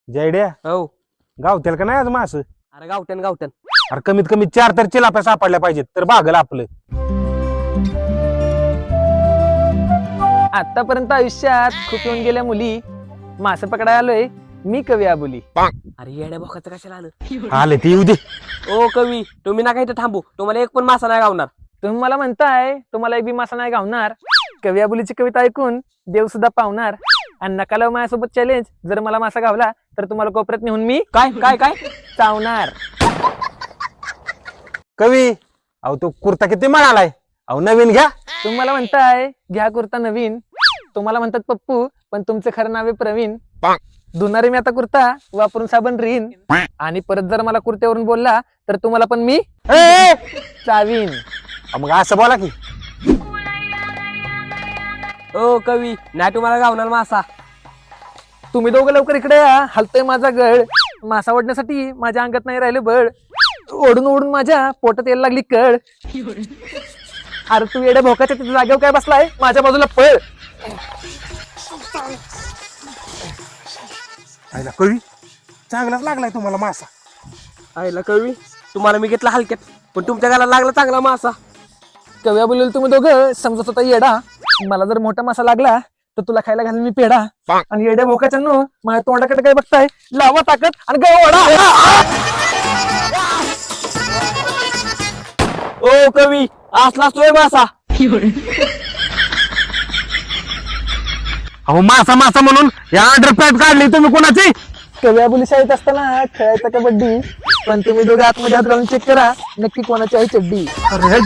जयड्या हो गावतेल का नाही आज मास? अरे गावठण गावठण. अरे कमीत कमी 4 तर चिलाप्या सापडल्या पाहिजेत तर भागल आपलं. आतापर्यंत आयुष्यात खूप येऊन गेल्या मुली, मासे पकडायला आलोय मी कवी आबोली. अरे येड्या बोकाचं कशाला आलं? आले ते येऊ दे. ओ कवी, तुम्ही ना काही थांबू, तुम्हाला एक पण मासा नाही गावणार. तुम्ही मला म्हणताय तुम्हाला एक बी मासा नाही गावणार. कवी आबोलीची कविता ऐकून देव सुद्धा पावणार. आणि नका लावू माझ्यासोबत चॅलेंज, जर मला मासा गावला तर तुम्हाला कोपऱ्यात नेऊन मी काय काय काय? चावणार. कवी अहो तो कुर्ता किती म्हणालाय? अहो नवीन घ्या. तुम्ही मला म्हणताय घ्या कुर्ता नवीन. तुम्हाला म्हणतात पप्पू पण तुमचं खरं नाव आहे प्रवीण. धुणारे मी आता कुर्ता वापरून साबण रीन. आणि परत जर मला कुर्त्यावरून बोलला तर तुम्हाला पण मी ए, चावीन. मग असं बोला की. ओ कवी, नाही तुम्हाला गावणार मासा. तुम्ही दोघं लवकर इकडे या, हलतोय माझा गळ. मासा ओढण्यासाठी माझ्या अंगात नाही राहिलं बळ. ओढून ओढून माझ्या पोटात यायला लागली कळ. अरे तू येड्या भोकाच्या तिथे जागेवर काय बसलाय? माझ्या बाजूला पळ. आईला कवी चांगलाच लागलाय तुम्हाला मासा. आईला कवी, तुम्हाला मी घेतला हलक्यात, पण तुमच्या गाला लागला चांगला मासा. कव्या बोलेल तुम्ही दोघं समजत होता येडा. मला जर मोठा मासा लागला तर तुला खायला घालून मी पेढा. आणि येड्या भोकाच्या नो माझ्या तोंडाकडे काय बघताय? लावा ताकद आणि गाव ओढा. ओ कवी, असला तोय मासा. अहो मासा मासा म्हणून या अंडरपॅन्ट काढली तुम्ही कोणाची? कव्या बोली शाळेत असताना खेळायचा कबड्डी. पण तुम्ही दोघं आतमध्ये हात घालून चेक करा नक्की कोणाची आहे चड्डी. अरे